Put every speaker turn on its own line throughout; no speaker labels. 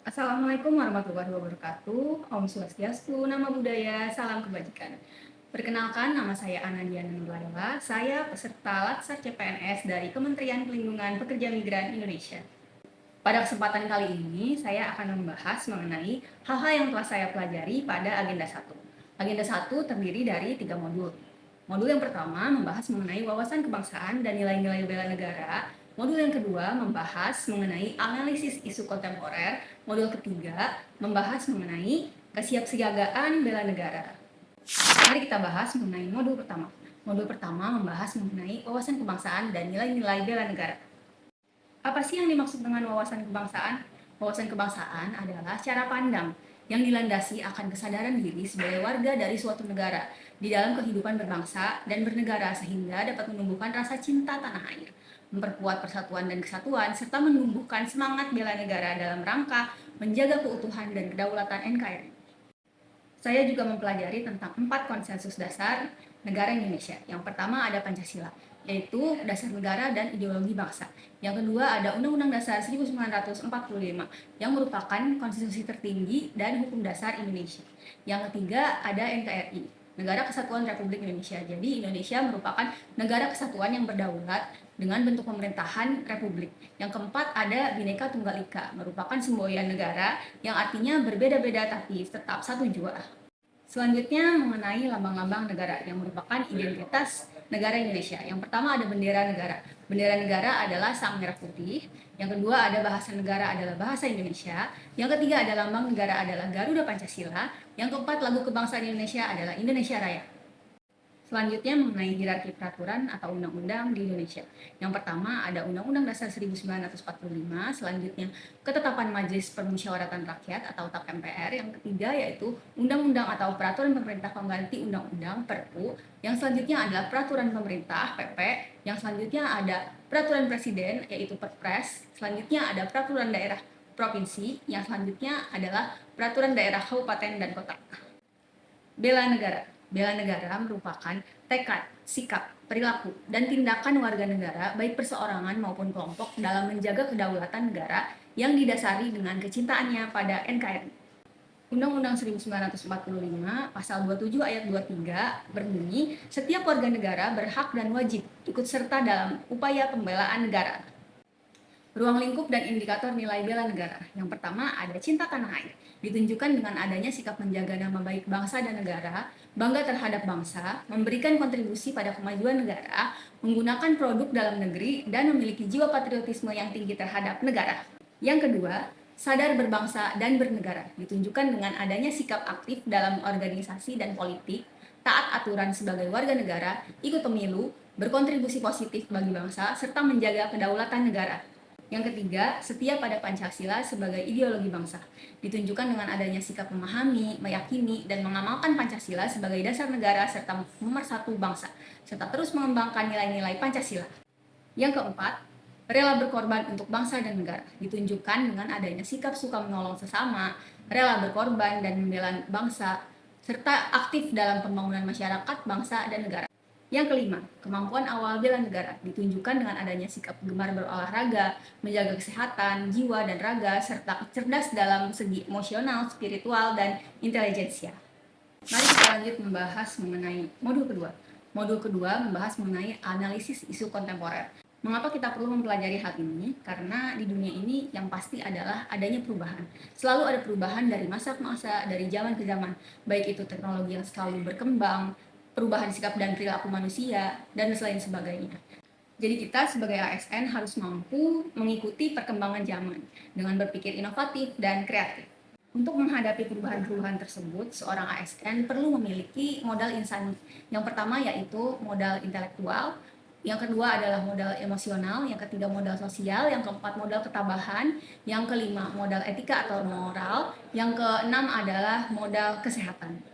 Assalamualaikum warahmatullahi wabarakatuh. Om Swastiastu, Nama Budaya, Salam Kebajikan. Perkenalkan, nama saya Anadiana Nurlayla. Saya peserta Latsar CPNS dari Kementerian Pelindungan Pekerja Migran Indonesia. Pada kesempatan kali ini, saya akan membahas mengenai hal-hal yang telah saya pelajari pada Agenda 1. Agenda 1 terdiri dari 3 modul. Modul yang pertama membahas mengenai wawasan kebangsaan dan nilai-nilai bela negara. Modul yang kedua membahas mengenai analisis isu kontemporer. Modul ketiga membahas mengenai kesiapsiagaan bela negara. Mari kita bahas mengenai modul pertama. Modul pertama membahas mengenai wawasan kebangsaan dan nilai-nilai bela negara. Apa sih yang dimaksud dengan wawasan kebangsaan? Wawasan kebangsaan adalah cara pandang yang dilandasi akan kesadaran diri sebagai warga dari suatu negara di dalam kehidupan berbangsa dan bernegara sehingga dapat menumbuhkan rasa cinta tanah air, memperkuat persatuan dan kesatuan, serta menumbuhkan semangat bela negara dalam rangka menjaga keutuhan dan kedaulatan NKRI. Saya juga mempelajari tentang 4 konsensus dasar negara Indonesia. Yang pertama ada Pancasila, yaitu dasar negara dan ideologi bangsa. Yang kedua ada Undang-Undang Dasar 1945 yang merupakan konstitusi tertinggi dan hukum dasar Indonesia. Yang ketiga ada NKRI, Negara Kesatuan Republik Indonesia. Jadi Indonesia merupakan negara kesatuan yang berdaulat dengan bentuk pemerintahan republik. Yang keempat ada Bhinneka Tunggal Ika, merupakan semboyan negara yang artinya berbeda-beda tapi tetap satu jua. Selanjutnya mengenai lambang-lambang negara yang merupakan identitas negara Indonesia. Yang pertama ada bendera negara. Bendera negara adalah sang merah putih. Yang kedua ada bahasa negara adalah bahasa Indonesia. Yang ketiga ada lambang negara adalah Garuda Pancasila. Yang keempat lagu kebangsaan Indonesia adalah Indonesia Raya. Selanjutnya mengenai hierarki peraturan atau undang-undang di Indonesia. Yang pertama ada Undang-Undang Dasar 1945, selanjutnya Ketetapan Majelis Permusyawaratan Rakyat atau TAP MPR, yang ketiga yaitu Undang-Undang atau Peraturan Pemerintah Pengganti Undang-Undang Perpu, yang selanjutnya adalah Peraturan Pemerintah PP, yang selanjutnya ada Peraturan Presiden yaitu Perpres, selanjutnya ada Peraturan Daerah Provinsi, yang selanjutnya adalah Peraturan Daerah Kabupaten dan Kota. Bela negara. Bela negara merupakan tekad, sikap, perilaku, dan tindakan warga negara baik perseorangan maupun kelompok dalam menjaga kedaulatan negara yang didasari dengan kecintaannya pada NKRI. Undang-Undang 1945 Pasal 27 Ayat 23 berbunyi, setiap warga negara berhak dan wajib ikut serta dalam upaya pembelaan negara. Ruang lingkup dan indikator nilai bela negara. Yang pertama ada cinta tanah air, ditunjukkan dengan adanya sikap menjaga nama baik bangsa dan negara, bangga terhadap bangsa, memberikan kontribusi pada kemajuan negara, menggunakan produk dalam negeri, dan memiliki jiwa patriotisme yang tinggi terhadap negara. Yang kedua, sadar berbangsa dan bernegara, ditunjukkan dengan adanya sikap aktif dalam organisasi dan politik, taat aturan sebagai warga negara, ikut pemilu, berkontribusi positif bagi bangsa, serta menjaga kedaulatan negara. Yang ketiga, setia pada Pancasila sebagai ideologi bangsa, ditunjukkan dengan adanya sikap memahami, meyakini, dan mengamalkan Pancasila sebagai dasar negara serta pemersatu bangsa, serta terus mengembangkan nilai-nilai Pancasila. Yang keempat, rela berkorban untuk bangsa dan negara, ditunjukkan dengan adanya sikap suka menolong sesama, rela berkorban dan membela bangsa, serta aktif dalam pembangunan masyarakat, bangsa, dan negara. Yang kelima, kemampuan awal bela negara, ditunjukkan dengan adanya sikap gemar berolahraga, menjaga kesehatan, jiwa dan raga, serta cerdas dalam segi emosional, spiritual, dan intelijensia. Mari kita lanjut membahas mengenai modul kedua. Modul kedua membahas mengenai analisis isu kontemporer. Mengapa kita perlu mempelajari hal ini? Karena di dunia ini yang pasti adalah adanya perubahan. Selalu ada perubahan dari masa ke masa, dari zaman ke zaman. Baik itu teknologi yang selalu berkembang, perubahan sikap dan perilaku manusia, dan lain sebagainya. Jadi kita sebagai ASN harus mampu mengikuti perkembangan zaman dengan berpikir inovatif dan kreatif. Untuk menghadapi perubahan-perubahan tersebut, seorang ASN perlu memiliki modal insani. Yang pertama yaitu modal intelektual, yang kedua adalah modal emosional, yang ketiga modal sosial, yang keempat modal ketabahan, yang kelima modal etika atau moral, yang keenam adalah modal kesehatan.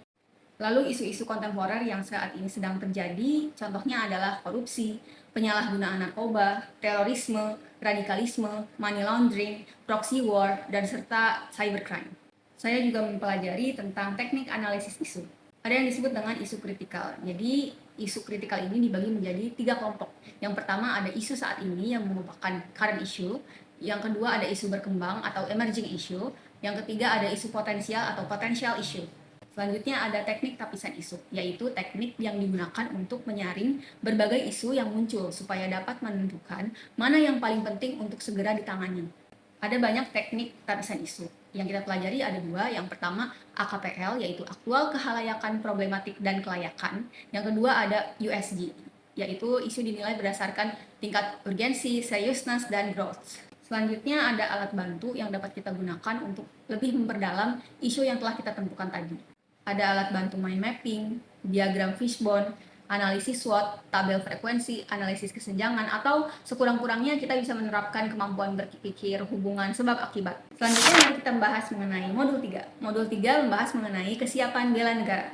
Lalu isu-isu kontemporer yang saat ini sedang terjadi, contohnya adalah korupsi, penyalahgunaan narkoba, terorisme, radikalisme, money laundering, proxy war, dan serta cybercrime. Saya juga mempelajari tentang teknik analisis isu. Ada yang disebut dengan isu kritikal. Jadi, isu kritikal ini dibagi menjadi 3 kelompok. Yang pertama ada isu saat ini yang merupakan current issue. Yang kedua ada isu berkembang atau emerging issue. Yang ketiga ada isu potensial atau potential issue. Selanjutnya ada teknik tapisan isu, yaitu teknik yang digunakan untuk menyaring berbagai isu yang muncul supaya dapat menentukan mana yang paling penting untuk segera ditangani. Ada banyak teknik tapisan isu. Yang kita pelajari ada dua. Yang pertama AKPL, yaitu aktual kehalayakan problematik dan kelayakan. Yang kedua ada USG, yaitu isu dinilai berdasarkan tingkat urgensi, seriusness, dan growth. Selanjutnya ada alat bantu yang dapat kita gunakan untuk lebih memperdalam isu yang telah kita tentukan tadi. Ada alat bantu mind mapping, diagram fishbone, analisis SWOT, tabel frekuensi, analisis kesenjangan, atau sekurang-kurangnya kita bisa menerapkan kemampuan berpikir hubungan sebab akibat. Selanjutnya mari kita membahas mengenai modul 3. Modul 3 membahas mengenai kesiapan bela negara.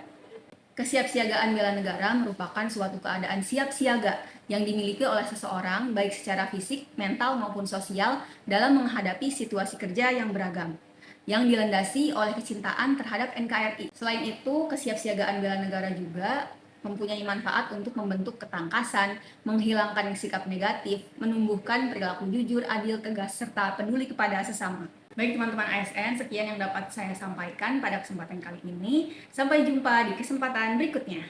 Kesiapsiagaan bela negara merupakan suatu keadaan siap siaga yang dimiliki oleh seseorang baik secara fisik, mental, maupun sosial dalam menghadapi situasi kerja yang beragam yang dilandasi oleh kecintaan terhadap NKRI. Selain itu, kesiapsiagaan bela negara juga mempunyai manfaat untuk membentuk ketangkasan, menghilangkan sikap negatif, menumbuhkan perilaku jujur, adil, tegas, serta peduli kepada sesama. Baik teman-teman ASN, sekian yang dapat saya sampaikan pada kesempatan kali ini. Sampai jumpa di kesempatan berikutnya.